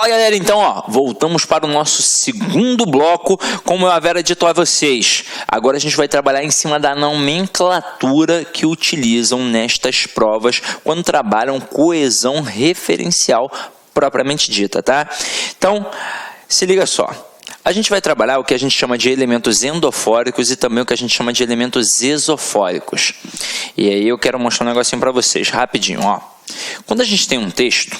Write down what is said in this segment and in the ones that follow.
Fala galera, então voltamos para o nosso segundo bloco, como eu havia dito a vocês. Agora a gente vai trabalhar em cima da nomenclatura que utilizam nestas provas quando trabalham coesão referencial propriamente dita, tá? Então, se liga só. A gente vai trabalhar o que a gente chama de elementos endofóricos e também o que a gente chama de elementos exofóricos. E aí eu quero mostrar um negocinho para vocês, rapidinho, Quando a gente tem um texto,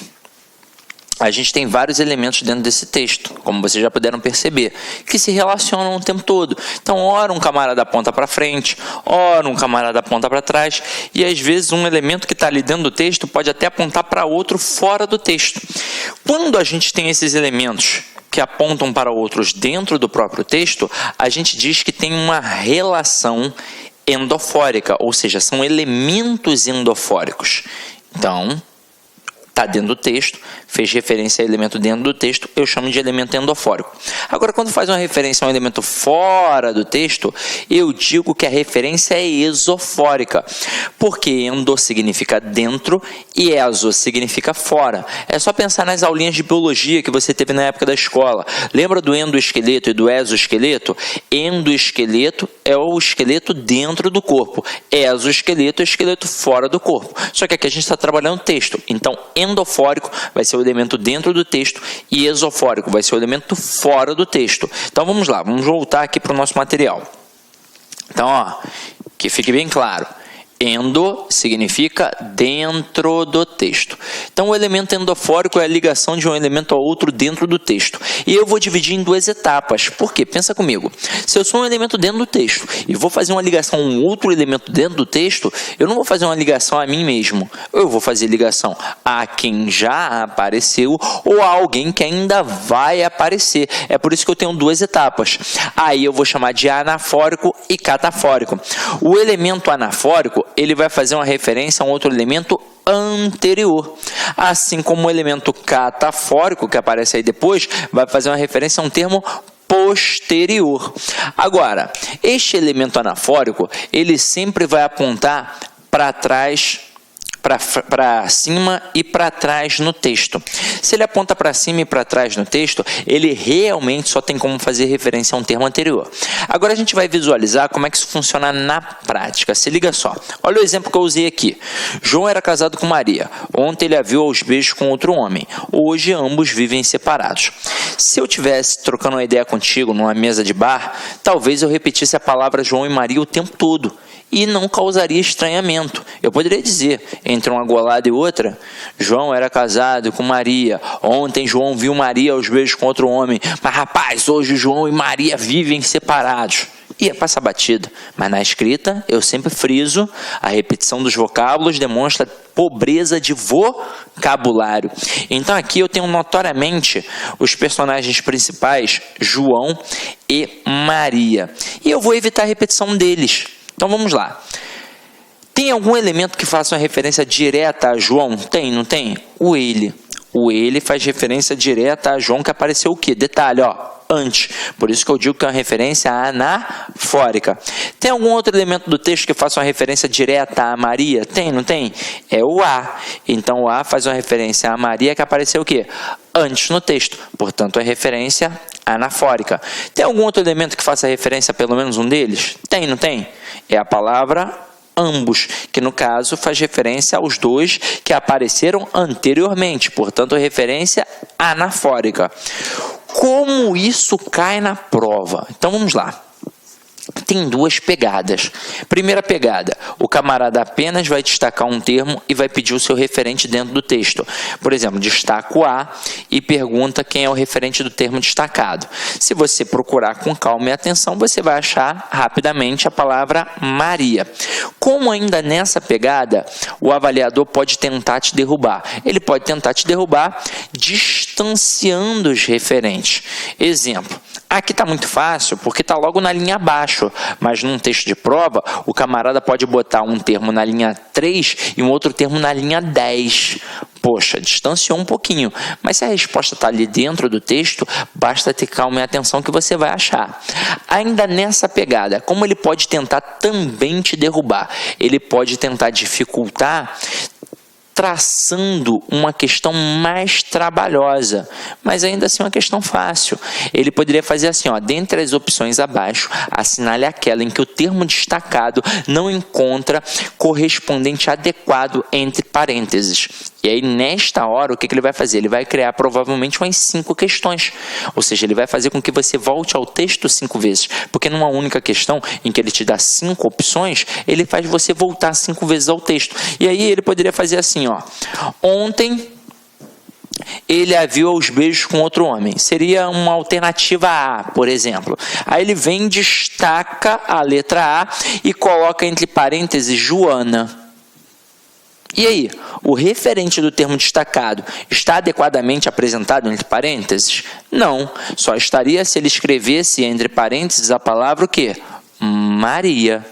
a gente tem vários elementos dentro desse texto, como vocês já puderam perceber, que se relacionam o tempo todo. Então, ora um camarada aponta para frente, ora um camarada aponta para trás, e às vezes um elemento que está ali dentro do texto pode até apontar para outro fora do texto. Quando a gente tem esses elementos que apontam para outros dentro do próprio texto, a gente diz que tem uma relação endofórica, ou seja, são elementos endofóricos. Então, está dentro do texto, fez referência a elemento dentro do texto, eu chamo de elemento endofórico. Agora, quando faz uma referência a um elemento fora do texto, eu digo que a referência é exofórica, porque endo significa dentro e exo significa fora. É só pensar nas aulinhas de biologia que você teve na época da escola. Lembra do endoesqueleto e do exoesqueleto? Endoesqueleto é o esqueleto dentro do corpo, exoesqueleto é o esqueleto fora do corpo. Só que aqui a gente está trabalhando texto, então endofórico vai ser o elemento dentro do texto e exofórico vai ser o elemento fora do texto. Então vamos lá, vamos voltar aqui para o nosso material. Então, que fique bem claro. Endo significa dentro do texto. Então, o elemento endofórico é a ligação de um elemento a outro dentro do texto. E eu vou dividir em duas etapas. Por quê? Pensa comigo. Se eu sou um elemento dentro do texto e vou fazer uma ligação a um outro elemento dentro do texto, eu não vou fazer uma ligação a mim mesmo. Eu vou fazer ligação a quem já apareceu ou a alguém que ainda vai aparecer. É por isso que eu tenho duas etapas. Aí eu vou chamar de anafórico e catafórico. O elemento anafórico, ele vai fazer uma referência a um outro elemento anterior. Assim como o elemento catafórico, que aparece aí depois, vai fazer uma referência a um termo posterior. Agora, este elemento anafórico, ele sempre vai apontar para trás, para cima e para trás no texto. Se ele aponta para cima e para trás no texto, ele realmente só tem como fazer referência a um termo anterior. Agora a gente vai visualizar como é que isso funciona na prática. Se liga só. Olha o exemplo que eu usei aqui. João era casado com Maria. Ontem ele a viu aos beijos com outro homem. Hoje ambos vivem separados. Se eu tivesse trocando uma ideia contigo numa mesa de bar, talvez eu repetisse a palavra João e Maria o tempo todo e não causaria estranhamento. Eu poderia dizer, entre uma golada e outra, João era casado com Maria. Ontem João viu Maria aos beijos com outro homem. Mas rapaz, hoje João e Maria vivem separados. Ia passar batida. Mas na escrita, eu sempre friso, a repetição dos vocábulos demonstra pobreza de vocabulário. Então aqui eu tenho notoriamente os personagens principais, João e Maria. E eu vou evitar a repetição deles. Então vamos lá. Tem algum elemento que faça uma referência direta a João? Tem, não tem? O ele. O ele faz referência direta a João, que apareceu o quê? Detalhe, antes. Por isso que eu digo que é uma referência anafórica. Tem algum outro elemento do texto que faça uma referência direta a Maria? Tem, não tem? É o a. Então o a faz uma referência a Maria, que apareceu o quê? Antes no texto. Portanto, é referência anafórica. Tem algum outro elemento que faça referência a pelo menos um deles? Tem, não tem? É a palavra ambos, que no caso faz referência aos dois que apareceram anteriormente. Portanto, é referência anafórica. Como isso cai na prova? Então, vamos lá. Tem duas pegadas. Primeira pegada, o camarada apenas vai destacar um termo e vai pedir o seu referente dentro do texto. Por exemplo, destaca o A e pergunta quem é o referente do termo destacado. Se você procurar com calma e atenção, você vai achar rapidamente a palavra Maria. Como ainda nessa pegada, o avaliador pode tentar te derrubar. Ele pode tentar te derrubar distanciando os referentes. Exemplo. Aqui está muito fácil porque está logo na linha abaixo, mas num texto de prova, o camarada pode botar um termo na linha 3 e um outro termo na linha 10. Poxa, distanciou um pouquinho, mas se a resposta está ali dentro do texto, basta ter calma e atenção que você vai achar. Ainda nessa pegada, como ele pode tentar também te derrubar? Ele pode tentar dificultar traçando uma questão mais trabalhosa, mas ainda assim uma questão fácil. Ele poderia fazer assim, ó, dentre as opções abaixo, assinale aquela em que o termo destacado não encontra correspondente adequado entre parênteses. E aí, nesta hora, o que ele vai fazer? Ele vai criar provavelmente umas 5 questões. Ou seja, ele vai fazer com que você volte ao texto 5 vezes. Porque numa única questão, em que ele te dá 5 opções, ele faz você voltar 5 vezes ao texto. E aí, ele poderia fazer assim, ó. Ontem, ele a viu aos beijos com outro homem. Seria uma alternativa A, por exemplo. Aí ele vem, destaca a letra A e coloca entre parênteses Joana. E aí, o referente do termo destacado está adequadamente apresentado entre parênteses? Não, só estaria se ele escrevesse entre parênteses a palavra o quê? Maria.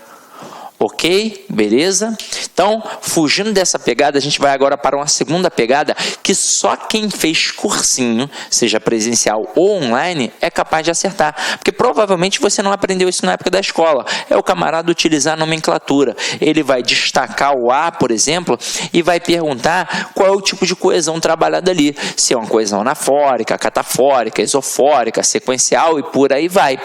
Ok? Beleza? Então, fugindo dessa pegada, a gente vai agora para uma segunda pegada que só quem fez cursinho, seja presencial ou online, é capaz de acertar. Porque provavelmente você não aprendeu isso na época da escola. É o camarada utilizar a nomenclatura. Ele vai destacar o A, por exemplo, e vai perguntar qual é o tipo de coesão trabalhada ali. Se é uma coesão anafórica, catafórica, isofórica, sequencial e por aí vai.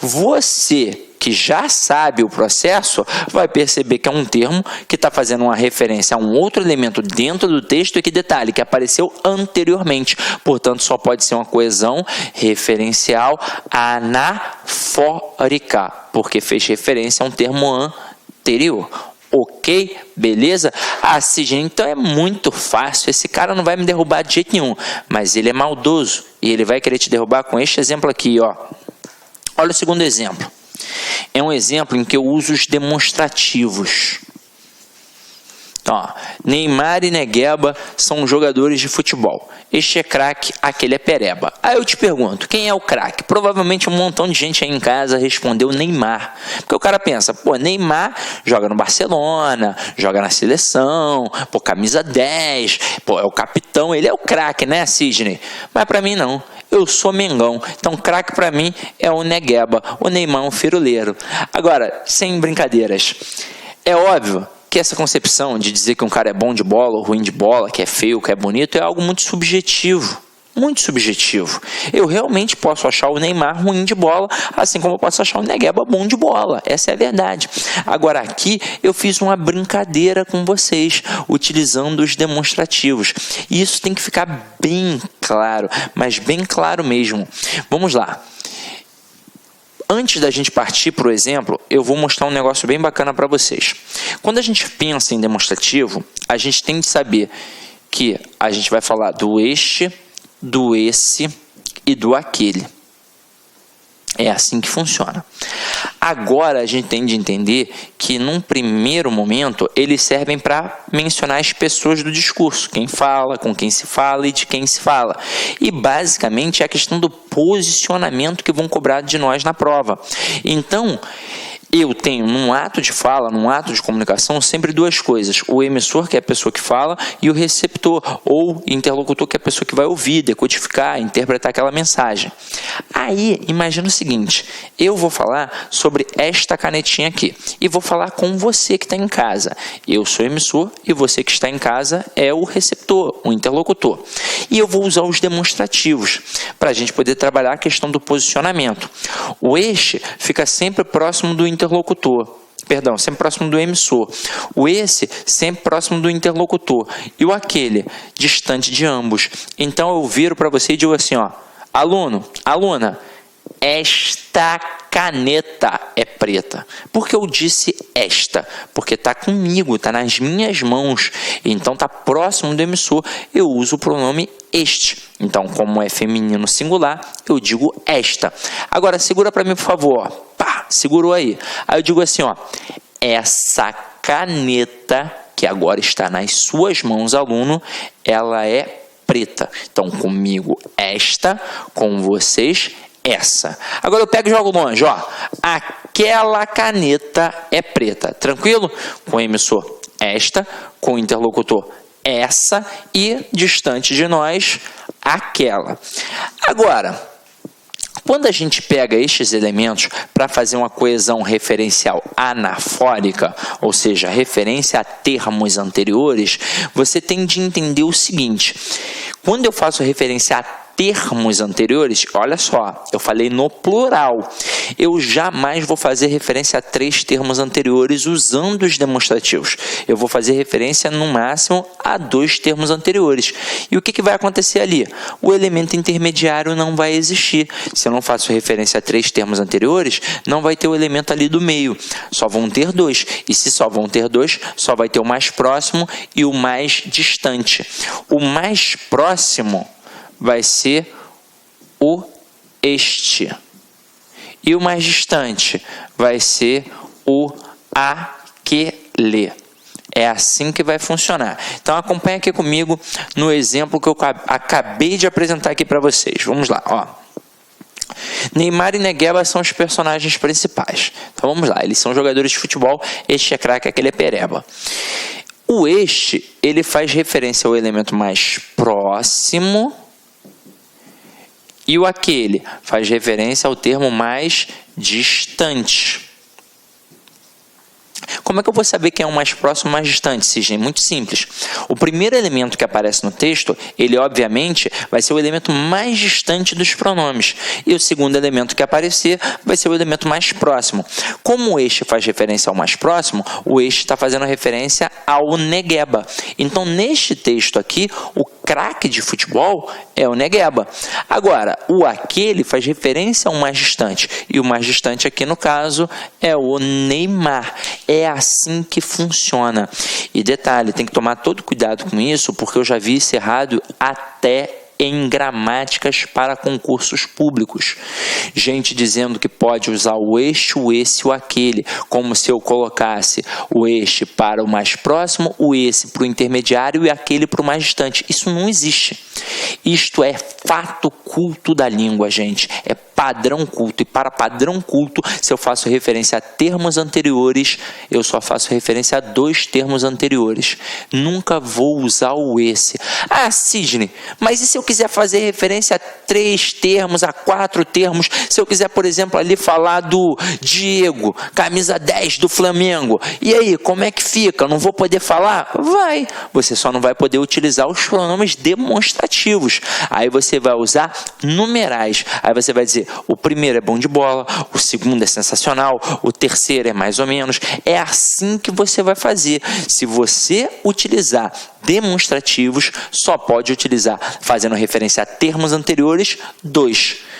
Você que já sabe o processo, vai perceber que é um termo que está fazendo uma referência a um outro elemento dentro do texto e que, detalhe, que apareceu anteriormente. Portanto, só pode ser uma coesão referencial anafórica, porque fez referência a um termo anterior. Ok? Beleza? Sidney, então é muito fácil. Esse cara não vai me derrubar de jeito nenhum, mas ele é maldoso e ele vai querer te derrubar com este exemplo aqui, ó. Olha o segundo exemplo. É um exemplo em que eu uso os demonstrativos. Ó, Neymar e Negueba são jogadores de futebol. Este é craque, aquele é pereba. Aí eu te pergunto, quem é o craque? Provavelmente um montão de gente aí em casa respondeu Neymar. Porque o cara pensa, pô, Neymar joga no Barcelona, joga na seleção, pô, camisa 10, pô, é o capitão, ele é o craque, né, Sidney? Mas pra mim não. Eu sou Mengão, então craque para mim é o Negueba, o Neymar é um firuleiro. Agora, sem brincadeiras, é óbvio que essa concepção de dizer que um cara é bom de bola ou ruim de bola, que é feio, que é bonito, é algo muito subjetivo. Muito subjetivo. Eu realmente posso achar o Neymar ruim de bola, assim como eu posso achar o Negueba bom de bola. Essa é a verdade. Agora aqui eu fiz uma brincadeira com vocês, utilizando os demonstrativos. E isso tem que ficar bem claro, mas bem claro mesmo. Vamos lá. Antes da gente partir para o exemplo, eu vou mostrar um negócio bem bacana para vocês. Quando a gente pensa em demonstrativo, a gente tem de saber que a gente vai falar do este, do esse e do aquele. É assim que funciona. Agora a gente tem de entender que num primeiro momento eles servem para mencionar as pessoas do discurso, quem fala, com quem se fala e de quem se fala. E basicamente é a questão do posicionamento que vão cobrar de nós na prova. Então, eu tenho, num ato de fala, num ato de comunicação, sempre duas coisas. O emissor, que é a pessoa que fala, e o receptor, ou interlocutor, que é a pessoa que vai ouvir, decodificar, interpretar aquela mensagem. Aí, imagina o seguinte, eu vou falar sobre esta canetinha aqui, e vou falar com você que está em casa. Eu sou o emissor, e você que está em casa é o receptor, o interlocutor. E eu vou usar os demonstrativos, para a gente poder trabalhar a questão do posicionamento. O este fica sempre próximo do interlocutor, sempre próximo do emissor. O esse, sempre próximo do interlocutor. E o aquele, distante de ambos. Então eu viro para você e digo assim, ó, aluno, aluna, esta caneta é preta. Por que eu disse esta? Porque está comigo, está nas minhas mãos. Então está próximo do emissor, eu uso o pronome este. Então, como é feminino singular, eu digo esta. Agora, segura para mim, por favor. Pá, segurou aí. Aí eu digo assim, ó, essa caneta, que agora está nas suas mãos, aluno, ela é preta. Então, comigo, esta, com vocês, essa. Agora eu pego e jogo longe, ó. Aquela caneta é preta. Tranquilo? Com o emissor, esta, com o interlocutor, essa, e distante de nós, aquela. Agora, Quando a gente pega estes elementos para fazer uma coesão referencial anafórica, ou seja, referência a termos anteriores, você tem de entender o seguinte: quando eu faço referência a termos anteriores, olha só, eu falei no plural, eu jamais vou fazer referência a 3 termos anteriores usando os demonstrativos. Eu vou fazer referência no máximo a 2 termos anteriores. E o que vai acontecer ali? O elemento intermediário não vai existir. Se eu não faço referência a 3 termos anteriores, não vai ter o elemento ali do meio. Só vão ter 2. E se só vão ter 2, só vai ter o mais próximo e o mais distante. O mais próximo vai ser o este. E o mais distante vai ser o aquele. É assim que vai funcionar. Então acompanha aqui comigo no exemplo que eu acabei de apresentar aqui para vocês. Vamos lá, ó. Neymar e Negueba são os personagens principais. Então vamos lá, eles são jogadores de futebol, este é craque, aquele é pereba. O este, ele faz referência ao elemento mais próximo, e o aquele faz referência ao termo mais distante. Como é que eu vou saber quem é o mais próximo e mais distante, Sidney? Muito simples. O primeiro elemento que aparece no texto, ele obviamente vai ser o elemento mais distante dos pronomes. E o segundo elemento que aparecer vai ser o elemento mais próximo. Como o este faz referência ao mais próximo, o este está fazendo referência ao Negueba. Então, neste texto aqui, o craque de futebol é o Negueba. Agora, o aquele faz referência ao mais distante. E o mais distante aqui, no caso, é o Neymar. É assim que funciona. E detalhe, tem que tomar todo cuidado com isso, porque eu já vi isso errado até em gramáticas para concursos públicos. Gente dizendo que pode usar o este, o esse, o aquele, como se eu colocasse o este para o mais próximo, o esse para o intermediário e aquele para o mais distante. Isso não existe. Isto é fato culto da língua, gente. É padrão culto. E para padrão culto, se eu faço referência a termos anteriores, eu só faço referência a 2 termos anteriores. Nunca vou usar o esse. Ah, Sidney, mas e se eu quiser fazer referência a 3 termos, a 4 termos? Se eu quiser, por exemplo, ali falar do Diego, camisa 10 do Flamengo. E aí, como é que fica? Não vou poder falar? Vai. Você só não vai poder utilizar os pronomes demonstrativos. Aí você vai usar numerais. Aí você vai dizer, o primeiro é bom de bola, o segundo é sensacional, o terceiro é mais ou menos. É assim que você vai fazer. Se você utilizar demonstrativos, só pode utilizar fazendo referência a termos anteriores, 2.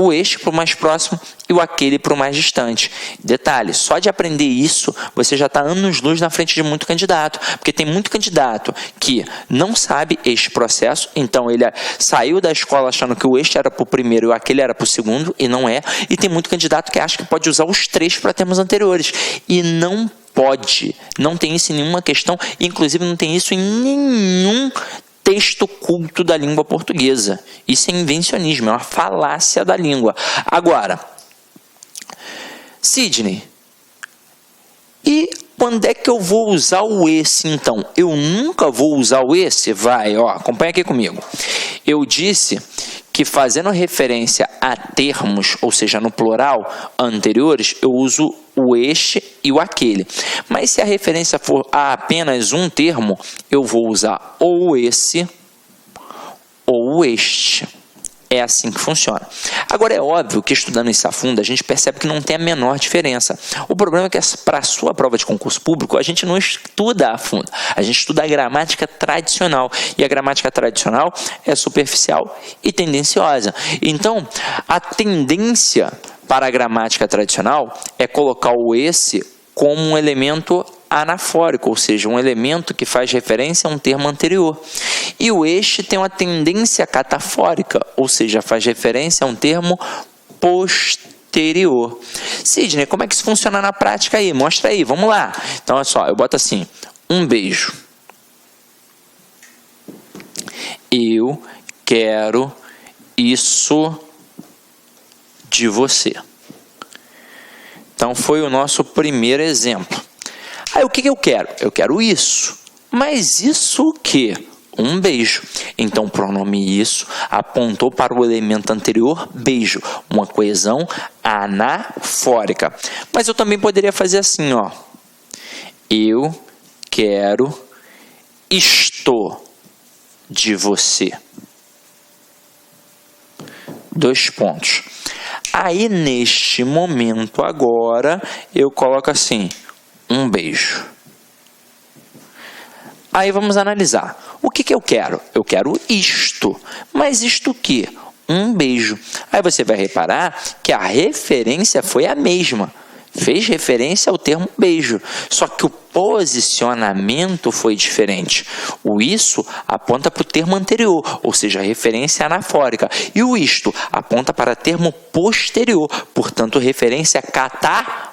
O este para o mais próximo e o aquele para o mais distante. Detalhe, só de aprender isso, você já está anos-luz na frente de muito candidato. Porque tem muito candidato que não sabe este processo, então ele saiu da escola achando que o este era para o primeiro e o aquele era para o segundo, e não é. E tem muito candidato que acha que pode usar os 3 para termos anteriores. E não pode. Não tem isso em nenhuma questão, inclusive não tem isso em nenhum texto culto da língua portuguesa. Isso é invencionismo, é uma falácia da língua. Agora, Sidney, e quando é que eu vou usar o esse, então? Eu nunca vou usar o esse? Vai, ó, acompanha aqui comigo. Eu disse que fazendo referência a termos, ou seja, no plural, anteriores, eu uso o este e o aquele. Mas se a referência for a apenas um termo, eu vou usar ou o esse ou o este. É assim que funciona. Agora, é óbvio que estudando isso a fundo, a gente percebe que não tem a menor diferença. O problema é que para a sua prova de concurso público, a gente não estuda a fundo. A gente estuda a gramática tradicional. E a gramática tradicional é superficial e tendenciosa. Então, a tendência para a gramática tradicional é colocar o esse como um elemento anafórico, ou seja, um elemento que faz referência a um termo anterior. E o este tem uma tendência catafórica, ou seja, faz referência a um termo posterior. Sidney, como é que isso funciona na prática aí? Mostra aí, vamos lá. Então, olha só, eu boto assim, um beijo. Eu quero isso de você. Então, foi o nosso primeiro exemplo. Aí, o que eu quero? Eu quero isso. Mas isso o quê? um beijo. Então, o pronome isso apontou para o elemento anterior, beijo, uma coesão anafórica. Mas eu também poderia fazer assim, ó. Eu quero isto de você. 2 pontos. Aí, neste momento agora, eu coloco assim, um beijo. Aí vamos analisar. O que eu quero? Eu quero isto. Mas isto o quê? Um beijo. Aí você vai reparar que a referência foi a mesma. Fez referência ao termo beijo. Só que o posicionamento foi diferente. O isso aponta para o termo anterior, ou seja, referência anafórica. E o isto aponta para termo posterior, portanto, referência catafórica.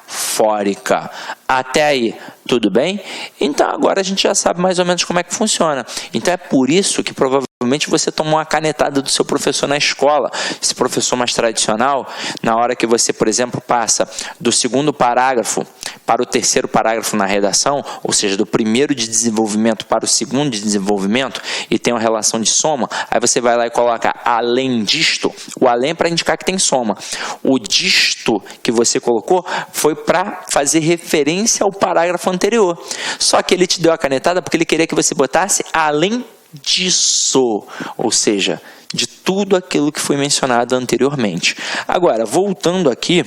Até aí, tudo bem? Então, agora a gente já sabe mais ou menos como é que funciona. Então, é por isso que provavelmente você tomou uma canetada do seu professor na escola. Esse professor mais tradicional, na hora que você, por exemplo, passa do 2º parágrafo para o 3º parágrafo na redação, ou seja, do 1º de desenvolvimento para o 2º de desenvolvimento, e tem uma relação de soma, aí você vai lá e coloca além disto. O além é para indicar que tem soma. O disto que você colocou foi para fazer referência ao parágrafo anterior. Só que ele te deu a canetada porque ele queria que você botasse além disso, ou seja, de tudo aquilo que foi mencionado anteriormente. Agora, voltando aqui,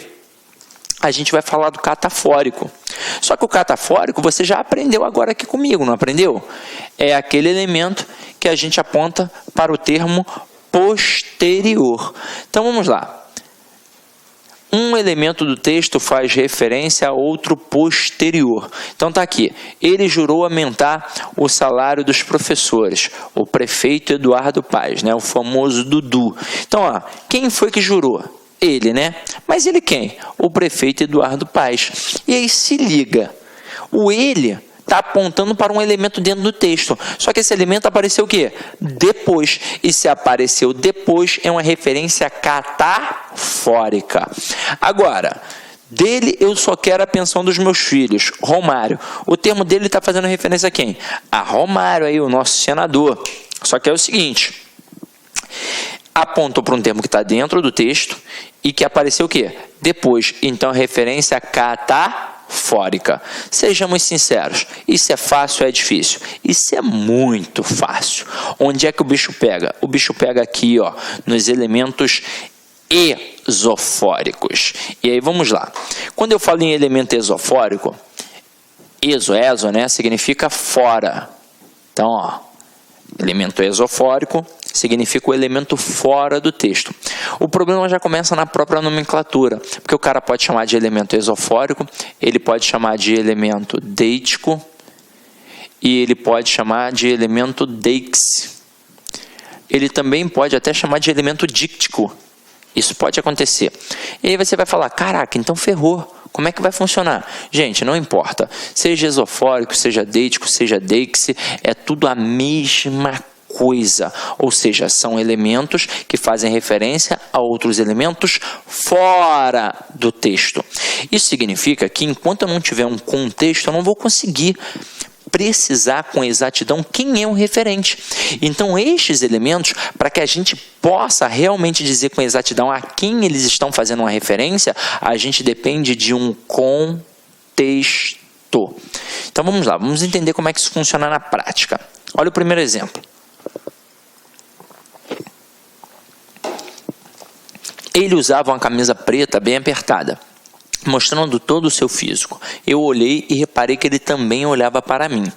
a gente vai falar do catafórico. Só que o catafórico você já aprendeu agora aqui comigo, não aprendeu? É aquele elemento que a gente aponta para o termo posterior. Então vamos lá. Um elemento do texto faz referência a outro posterior. Então tá aqui. Ele jurou aumentar o salário dos professores. O prefeito Eduardo Paes, né? O famoso Dudu. Então, ó, quem foi que jurou? Ele, né? Mas ele quem? O prefeito Eduardo Paes. E aí se liga. O ele está apontando para um elemento dentro do texto. Só que esse elemento apareceu o quê? Depois. E se apareceu depois, é uma referência catafórica. Agora, dele eu só quero a pensão dos meus filhos, Romário. O termo dele está fazendo referência a quem? A Romário, aí, o nosso senador. Só que é o seguinte, apontou para um termo que está dentro do texto e que apareceu o quê? Depois. Então, referência catafórica. Sejamos sinceros, isso é fácil ou é difícil? Isso é muito fácil. Onde é que o bicho pega? O bicho pega aqui, ó, nos elementos esofóricos. E aí vamos lá. Quando eu falo em elemento esofórico, eso, né, significa fora. Então, ó, elemento esofórico significa o elemento fora do texto. O problema já começa na própria nomenclatura, porque o cara pode chamar de elemento esofórico, ele pode chamar de elemento deítico e ele pode chamar de elemento deixe. Ele também pode até chamar de elemento díctico. Isso pode acontecer. E aí você vai falar, caraca, então ferrou. Como é que vai funcionar? Gente, não importa. Seja esofórico, seja deítico, seja deixe, é tudo a mesma coisa. Ou seja, são elementos que fazem referência a outros elementos fora do texto. Isso significa que enquanto eu não tiver um contexto, eu não vou conseguir precisar com exatidão quem é o referente. Então, estes elementos, para que a gente possa realmente dizer com exatidão a quem eles estão fazendo uma referência, a gente depende de um contexto. Então, vamos lá, vamos entender como é que isso funciona na prática. Olha o primeiro exemplo. Ele usava uma camisa preta bem apertada, mostrando todo o seu físico. Eu olhei e reparei que ele também olhava para mim.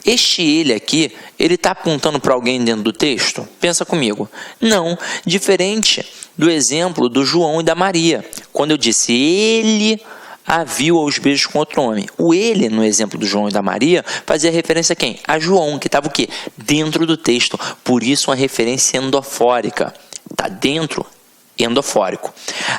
Este ele aqui, ele está apontando para alguém dentro do texto? Pensa comigo. Não, diferente do exemplo do João e da Maria. Quando eu disse ele a viu aos beijos com outro homem. O ele, no exemplo do João e da Maria, fazia referência a quem? A João, que estava o quê? Dentro do texto. Por isso, uma referência endofórica. Está dentro, endofórico.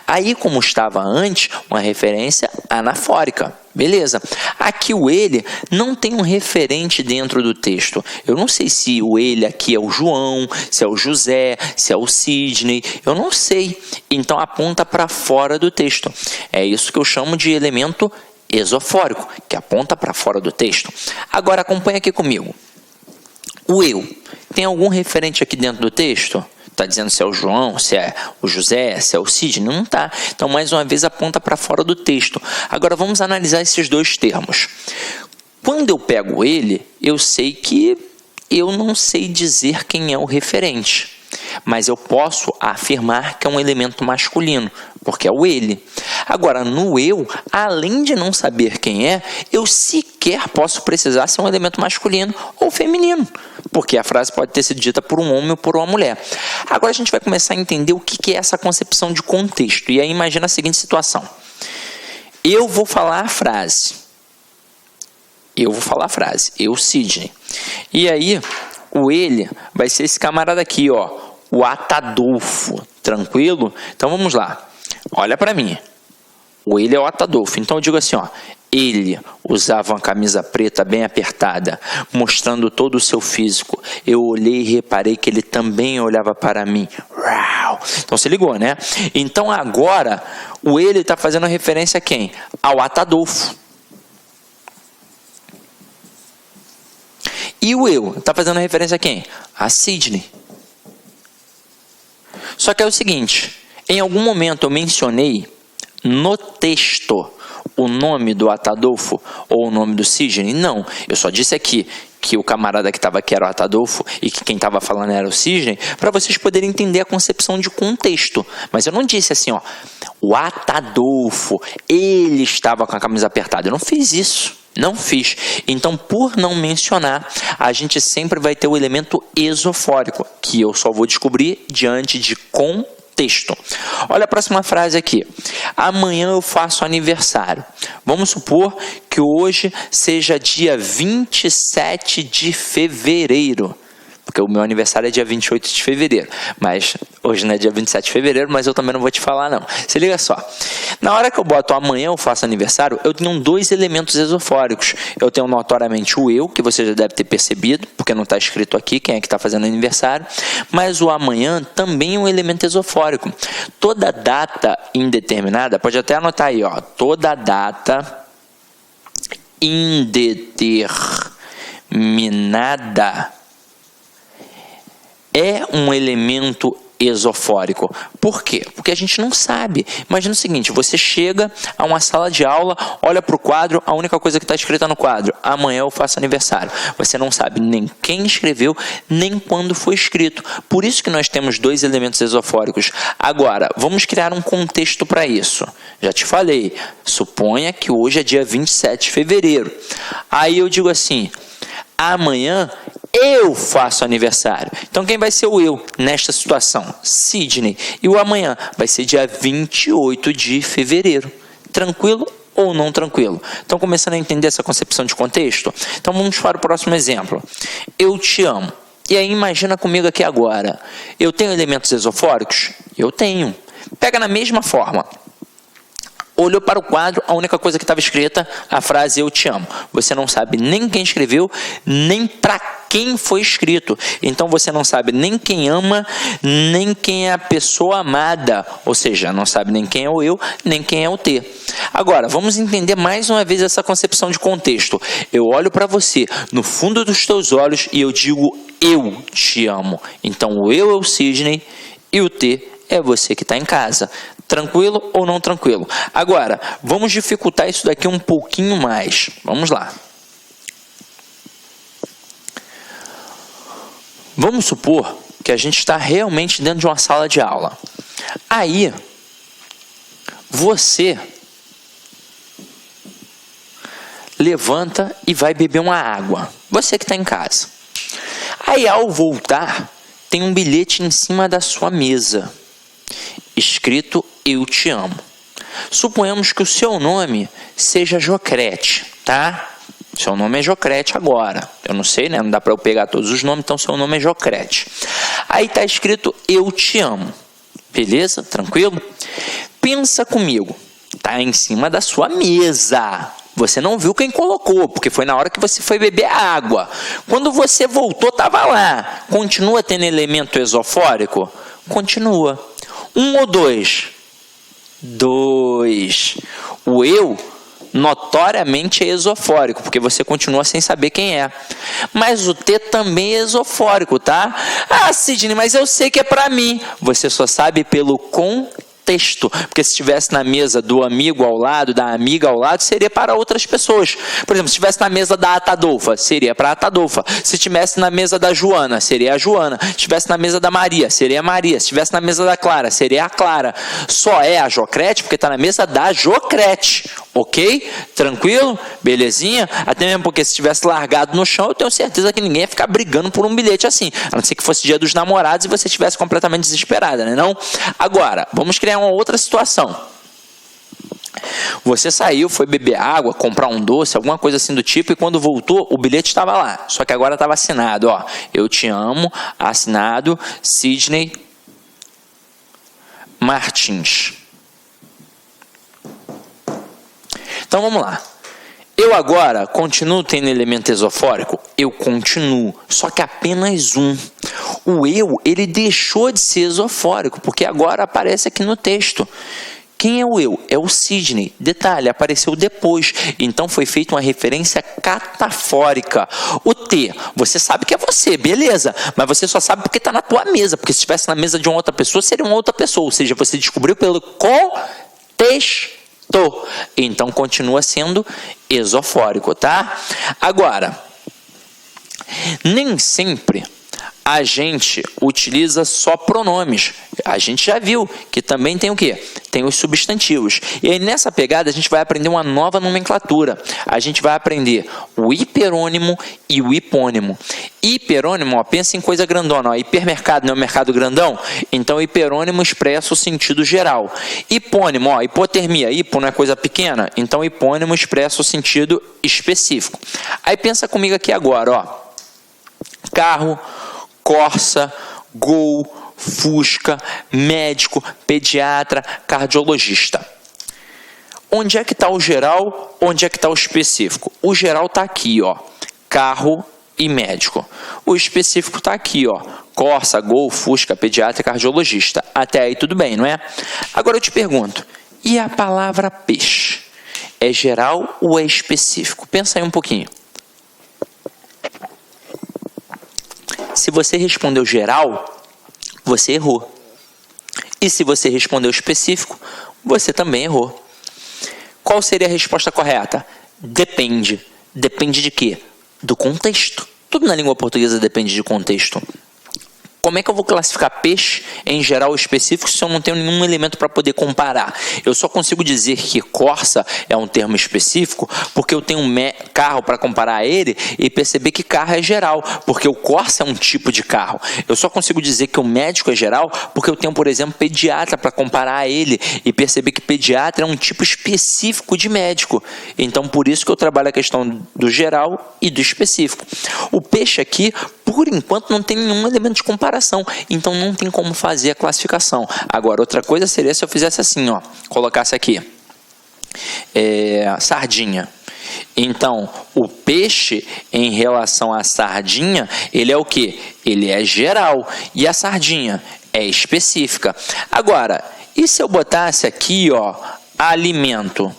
Aí, como estava antes, uma referência anafórica. Beleza. Aqui o ele não tem um referente dentro do texto. Eu não sei se o ele aqui é o João, se é o José, se é o Sidney. Eu não sei. Então aponta para fora do texto. É isso que eu chamo de elemento esofórico, que aponta para fora do texto. Agora acompanha aqui comigo. O eu. Tem algum referente aqui dentro do texto? Está dizendo se é o João, se é o José, se é o Sidney? Não está. Então, mais uma vez, aponta para fora do texto. Agora, vamos analisar esses dois termos. Quando eu pego ele, eu sei que eu não sei dizer quem é o referente. Mas eu posso afirmar que é um elemento masculino, porque é o ele. Agora, no eu, além de não saber quem é, eu sequer posso precisar se é um elemento masculino ou feminino, porque a frase pode ter sido dita por um homem ou por uma mulher. Agora a gente vai começar a entender o que é essa concepção de contexto. E aí imagina a seguinte situação. Eu vou falar a frase. Eu, Sidney. E aí, o ele vai ser esse camarada aqui, ó. O Atadolfo, tranquilo? Então vamos lá, olha para mim, o ele é o Atadolfo, então eu digo assim, ó, ele usava uma camisa preta bem apertada, mostrando todo o seu físico, eu olhei e reparei que ele também olhava para mim, então se ligou, né? Então agora, o ele está fazendo referência a quem? Ao Atadolfo. E o eu está fazendo referência a quem? A Sidney. Só que é o seguinte, em algum momento eu mencionei no texto o nome do Atadolfo ou o nome do Sidney? Não, eu só disse aqui que o camarada que estava aqui era o Atadolfo e que quem estava falando era o Sidney, para vocês poderem entender a concepção de contexto. Mas eu não disse assim, ó, o Atadolfo, ele estava com a camisa apertada. Eu não fiz isso. Não fiz. Então, por não mencionar, a gente sempre vai ter o elemento esofórico, que eu só vou descobrir diante de contexto. Olha a próxima frase aqui. Amanhã eu faço aniversário. Vamos supor que hoje seja dia 27 de fevereiro. Porque o meu aniversário é dia 28 de fevereiro. Mas hoje não é dia 27 de fevereiro, mas eu também não vou te falar, não. Se liga só. Na hora que eu boto amanhã eu faço aniversário, eu tenho dois elementos esofóricos. Eu tenho notoriamente o eu, que você já deve ter percebido, porque não está escrito aqui quem é que está fazendo aniversário. Mas o amanhã também é um elemento esofórico. Toda data indeterminada, pode até anotar aí, ó. Toda data indeterminada é um elemento esofórico. Por quê? Porque a gente não sabe. Imagina o seguinte, você chega a uma sala de aula, olha para o quadro, a única coisa que está escrita no quadro, amanhã eu faço aniversário. Você não sabe nem quem escreveu, nem quando foi escrito. Por isso que nós temos dois elementos esofóricos. Agora, vamos criar um contexto para isso. Já te falei, suponha que hoje é dia 27 de fevereiro. Aí eu digo assim, amanhã eu faço aniversário. Então quem vai ser o eu nesta situação? Sidney. E o amanhã vai ser dia 28 de fevereiro. Tranquilo ou não tranquilo? Então começando a entender essa concepção de contexto? Então vamos para o próximo exemplo. Eu te amo. E aí imagina comigo aqui agora. Eu tenho elementos esofóricos? Eu tenho. Pega na mesma forma. Olhou para o quadro, a única coisa que estava escrita, a frase eu te amo. Você não sabe nem quem escreveu, nem para quem foi escrito. Então você não sabe nem quem ama, nem quem é a pessoa amada. Ou seja, não sabe nem quem é o eu, nem quem é o te. Agora, vamos entender mais uma vez essa concepção de contexto. Eu olho para você no fundo dos teus olhos e eu digo eu te amo. Então o eu é o Sidney e o te é você que está em casa. Tranquilo ou não tranquilo? Agora, vamos dificultar isso daqui um pouquinho mais. Vamos lá. Vamos supor que a gente está realmente dentro de uma sala de aula. Aí, você levanta e vai beber uma água. Você que está em casa. Aí, ao voltar, tem um bilhete em cima da sua mesa, escrito eu te amo. Suponhamos que o seu nome seja Jocrete, tá? Seu nome é Jocrete agora. Eu não sei, né? Não dá para eu pegar todos os nomes, então seu nome é Jocrete. Aí tá escrito eu te amo. Beleza? Tranquilo? Pensa comigo. Tá em cima da sua mesa. Você não viu quem colocou, porque foi na hora que você foi beber a água. Quando você voltou, tava lá. Continua tendo elemento esofórico? Continua. 1 ou 2? 2. O eu notoriamente é esofórico, porque você continua sem saber quem é. Mas o T também é esofórico, tá? Ah, Sidney, mas eu sei que é para mim. Você só sabe pelo contexto, porque se estivesse na mesa do amigo ao lado, da amiga ao lado, seria para outras pessoas. Por exemplo, se estivesse na mesa da Atadolfa, seria para a Atadolfa. Se estivesse na mesa da Joana, seria a Joana. Se estivesse na mesa da Maria, seria a Maria. Se estivesse na mesa da Clara, seria a Clara. Só é a Jocrete porque está na mesa da Jocrete. Ok? Tranquilo? Belezinha? Até mesmo porque se tivesse largado no chão, eu tenho certeza que ninguém ia ficar brigando por um bilhete assim. A não ser que fosse dia dos namorados e você estivesse completamente desesperada, né? Não? Agora, vamos criar uma outra situação. Você saiu, foi beber água, comprar um doce, alguma coisa assim do tipo, e quando voltou, o bilhete estava lá. Só que agora estava assinado, ó. Eu te amo, assinado Sidney Martins. Então vamos lá. Eu agora continuo tendo elemento esofórico? Eu continuo, só que apenas um. O eu, ele deixou de ser esofórico, porque agora aparece aqui no texto. Quem é o eu? É o Sidney. Detalhe, apareceu depois. Então foi feita uma referência catafórica. O T, você sabe que é você, beleza. Mas você só sabe porque está na tua mesa. Porque se estivesse na mesa de uma outra pessoa, seria uma outra pessoa. Ou seja, você descobriu pelo contexto. Então continua sendo esofórico, tá? Agora, nem sempre a gente utiliza só pronomes. A gente já viu que também tem o quê? Tem os substantivos. E aí nessa pegada a gente vai aprender uma nova nomenclatura. A gente vai aprender o hiperônimo e o hipônimo. Hiperônimo, ó, pensa em coisa grandona. Ó, hipermercado não é um mercado grandão? Então hiperônimo expressa o sentido geral. Hipônimo, ó, hipotermia. Hipo não é coisa pequena? Então hipônimo expressa o sentido específico. Aí pensa comigo aqui agora, ó. Carro, Corsa, Gol, Fusca, médico, pediatra, cardiologista. Onde é que está o geral? Onde é que está o específico? O geral está aqui, ó, carro e médico. O específico está aqui, ó, Corsa, Gol, Fusca, pediatra e cardiologista. Até aí tudo bem, não é? Agora eu te pergunto, e a palavra peixe? É geral ou é específico? Pensa aí um pouquinho. Se você respondeu geral, você errou. E se você respondeu específico, você também errou. Qual seria a resposta correta? Depende. Depende de quê? Do contexto. Tudo na língua portuguesa depende de contexto. Como é que eu vou classificar peixe em geral ou específico se eu não tenho nenhum elemento para poder comparar? Eu só consigo dizer que Corsa é um termo específico porque eu tenho um carro para comparar a ele e perceber que carro é geral, porque o Corsa é um tipo de carro. Eu só consigo dizer que o médico é geral porque eu tenho, por exemplo, pediatra para comparar a ele e perceber que pediatra é um tipo específico de médico. Então, por isso que eu trabalho a questão do geral e do específico. O peixe aqui, por enquanto, não tem nenhum elemento de comparação. Então não tem como fazer a classificação. Agora, outra coisa seria se eu fizesse assim, ó, colocasse aqui sardinha. Então, o peixe em relação à sardinha, ele é o quê? Ele é geral. E a sardinha é específica. Agora, e se eu botasse aqui, ó, alimento?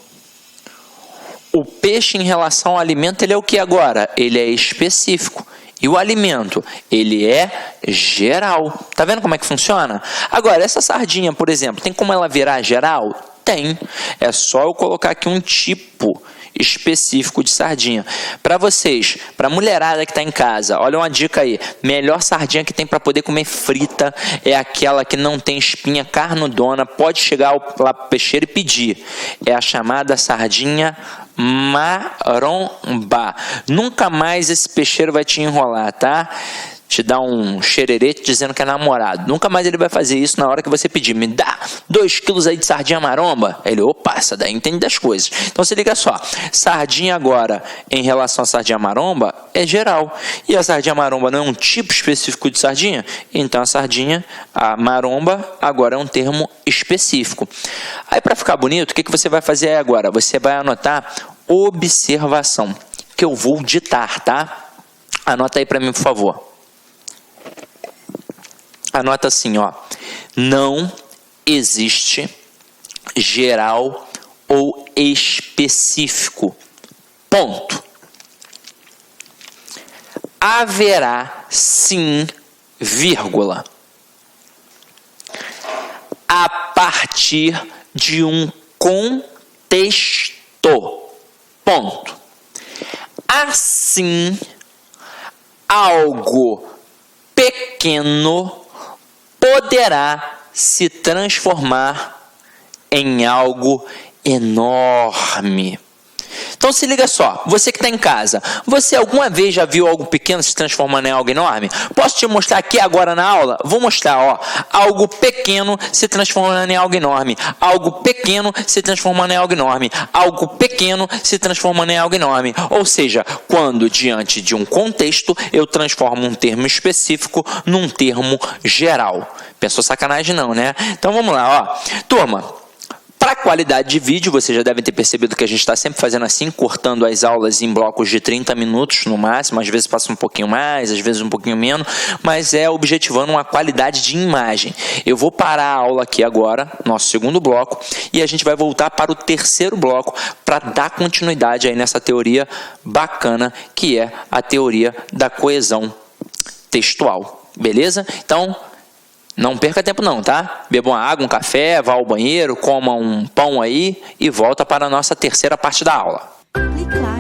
O peixe em relação ao alimento, ele é o que agora? Ele é específico. E o alimento, ele é geral. Tá vendo como é que funciona? Agora, essa sardinha, por exemplo, tem como ela virar geral? Tem. É só eu colocar aqui um tipo específico de sardinha. Para vocês, para a mulherada que está em casa, olha uma dica aí. Melhor sardinha que tem para poder comer frita é aquela que não tem espinha, carnudona. Pode chegar lá pro peixeiro e pedir. É a chamada sardinha maromba. Nunca mais esse peixeiro vai te enrolar, tá? Te dá um xererete dizendo que é namorado. Nunca mais ele vai fazer isso na hora que você pedir. Me dá 2 quilos aí de sardinha maromba. Ele, opa, essa daí entende das coisas. Então se liga só. Sardinha agora, em relação à sardinha maromba, é geral. E a sardinha maromba não é um tipo específico de sardinha? Então a maromba agora é um termo específico. Aí para ficar bonito, o que você vai fazer aí agora? Você vai anotar observação, que eu vou ditar, tá? Anota aí para mim, por favor. Anota assim, ó. Não existe geral ou específico. Ponto. Haverá sim, vírgula, a partir de um contexto. Ponto. Assim, algo pequeno poderá se transformar em algo enorme. Então se liga só, você que está em casa, você alguma vez já viu algo pequeno se transformando em algo enorme? Posso te mostrar aqui agora na aula? Vou mostrar, ó, algo pequeno se transformando em algo enorme, algo pequeno se transformando em algo enorme, algo pequeno se transformando em algo enorme. Ou seja, quando diante de um contexto eu transformo um termo específico num termo geral. Pensou sacanagem não, né? Então vamos lá, ó. Turma, para a qualidade de vídeo, vocês já devem ter percebido que a gente está sempre fazendo assim, cortando as aulas em blocos de 30 minutos no máximo, às vezes passa um pouquinho mais, às vezes um pouquinho menos, mas é objetivando uma qualidade de imagem. Eu vou parar a aula aqui agora, nosso segundo bloco, e a gente vai voltar para o terceiro bloco para dar continuidade aí nessa teoria bacana que é a teoria da coesão textual. Beleza? Então, não perca tempo não, tá? Beba uma água, um café, vá ao banheiro, coma um pão aí e volta para a nossa terceira parte da aula. Clique lá.